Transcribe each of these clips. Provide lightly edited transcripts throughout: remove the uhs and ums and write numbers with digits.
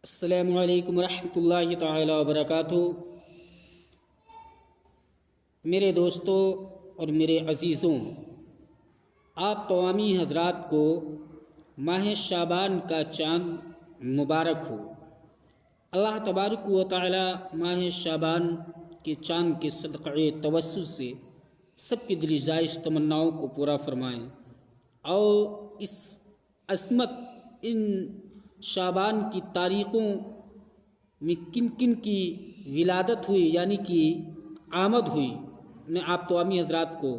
السلام علیکم ورحمۃ اللہ تعالی وبرکاتہ۔ میرے دوستوں اور میرے عزیزوں، آپ تمامی حضرات کو ماہ شعبان کا چاند مبارک ہو۔ اللہ تبارک و تعالی ماہ شعبان کے چاند کے صدقہ توسل سے سب کی دلی زائش تمناؤں کو پورا فرمائیں، اور اس عصمت ان شعبان کی تاریخوں میں کن کن کی ولادت ہوئی یعنی کہ آمد ہوئی، میں آپ تمامی حضرات کو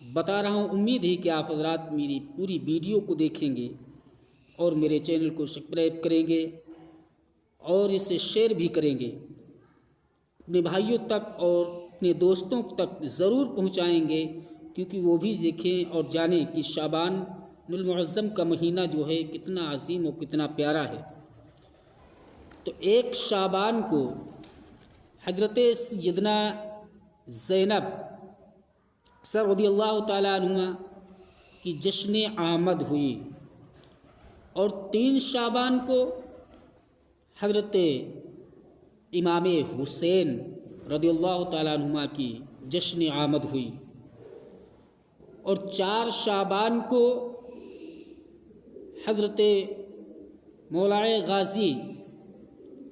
بتا رہا ہوں۔ امید ہے کہ آپ حضرات میری پوری ویڈیو کو دیکھیں گے اور میرے چینل کو سبسکرائب کریں گے اور اسے شیئر بھی کریں گے، اپنے بھائیوں تک اور اپنے دوستوں تک ضرور پہنچائیں گے، کیونکہ وہ بھی دیکھیں اور جانیں کہ شعبان المعظم کا مہینہ جو ہے کتنا عظیم اور کتنا پیارا ہے۔ تو ایک شعبان کو حضرت سیدنا زینب سر رضی اللہ تعالیٰ عنہ کی جشن آمد ہوئی، اور 3 شعبان کو حضرت امام حسین رضی اللہ تعالیٰ عنہ کی جشن آمد ہوئی، اور 4 شعبان کو حضرت مولائے غازی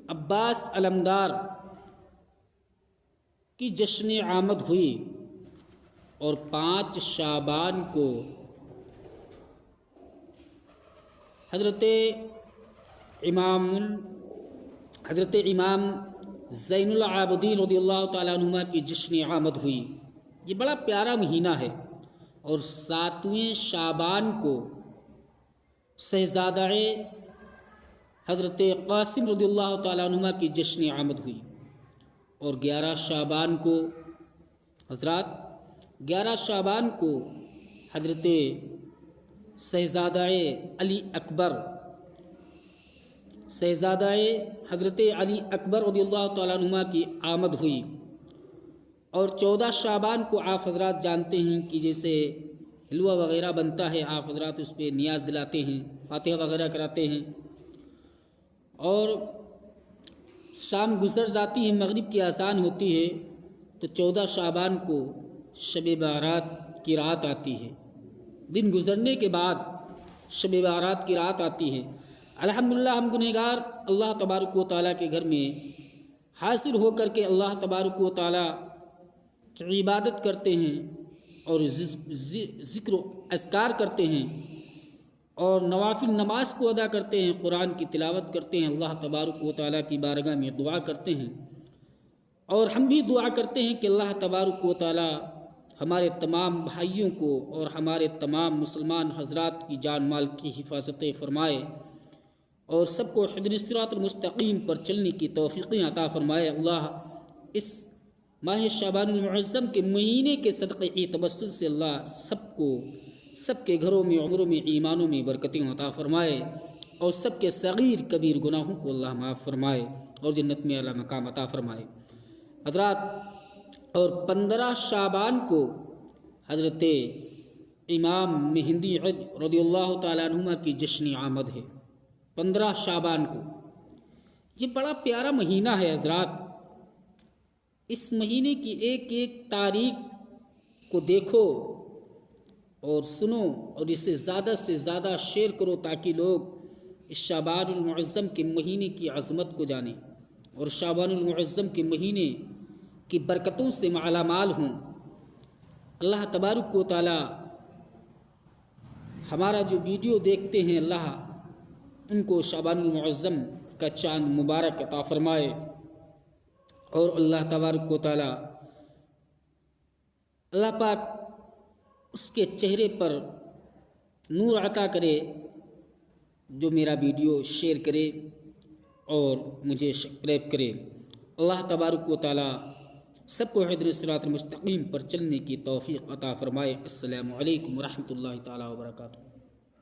عباس علمدار کی جشن آمد ہوئی، اور 5 شعبان کو حضرت امام زین العابدین رضی اللہ تعالیٰ عنہ کی جشن آمد ہوئی۔ یہ بڑا پیارا مہینہ ہے۔ اور 7ویں شعبان کو شہزادہ حضرت قاسم رضی اللہ تعالیٰ عنہ کی جشن آمد ہوئی، اور 11 شعبان کو حضرات 11 شعبان کو حضرت شہزادہ حضرت علی اکبر رضی اللہ تعالیٰ عنہ کی آمد ہوئی، اور 14 شعبان کو آپ حضرات جانتے ہیں کہ جیسے حلوہ وغیرہ بنتا ہے، آپ حضرات اس پہ نیاز دلاتے ہیں، فاتحہ وغیرہ کراتے ہیں، اور شام گزر جاتی ہے، مغرب کی اذان ہوتی ہے، تو 14 شعبان کو شب بارات کی رات آتی ہے۔ دن گزرنے کے بعد شب بارات کی رات آتی ہے۔ الحمدللہ ہم گنہگار اللہ تبارک و تعالیٰ کے گھر میں حاضر ہو کر کے اللہ تبارک و تعالیٰ کی عبادت کرتے ہیں، اور ذکر و اذکار کرتے ہیں، اور نوافل نماز کو ادا کرتے ہیں، قرآن کی تلاوت کرتے ہیں، اللہ تبارک و تعالیٰ کی بارگاہ میں دعا کرتے ہیں، اور ہم بھی دعا کرتے ہیں کہ اللہ تبارک و تعالیٰ ہمارے تمام بھائیوں کو اور ہمارے تمام مسلمان حضرات کی جان مال کی حفاظت فرمائے، اور سب کو حضر صراط المستقیم پر چلنے کی توفیقیں عطا فرمائے۔ اللہ اس ماہ شعبان المعظم کے مہینے کے صدقے توسل سے اللہ سب کے گھروں میں عمروں میں ایمانوں میں برکتیں عطا فرمائے، اور سب کے صغیر کبیر گناہوں کو اللہ معاف فرمائے، اور جنت میں اعلیٰ مقام عطا فرمائے۔ حضرات، اور 15 شعبان کو حضرت امام مہدی رضی اللہ تعالیٰ عنہ کی جشن آمد ہے۔ 15 شعبان کو یہ بڑا پیارا مہینہ ہے حضرات۔ اس مہینے کی ایک ایک تاریخ کو دیکھو اور سنو، اور اسے زیادہ سے زیادہ شیئر کرو، تاکہ لوگ اس شعبان المعظم کے مہینے کی عظمت کو جانیں، اور شعبان المعظم کے مہینے کی برکتوں سے مالا مال ہوں۔ اللہ تبارک و تعالی ہمارا جو ویڈیو دیکھتے ہیں، اللہ ان کو شعبان المعظم کا چاند مبارک عطا فرمائے، اور اللہ تبارک و تعالی اللہ پاک اس کے چہرے پر نور عطا کرے جو میرا ویڈیو شیئر کرے اور مجھے سبسکرائب کرے۔ اللہ تبارک و تعالی سب کو حضر صراط المستقیم پر چلنے کی توفیق عطا فرمائے۔ السلام علیکم ورحمۃ اللہ تعالی وبرکاتہ۔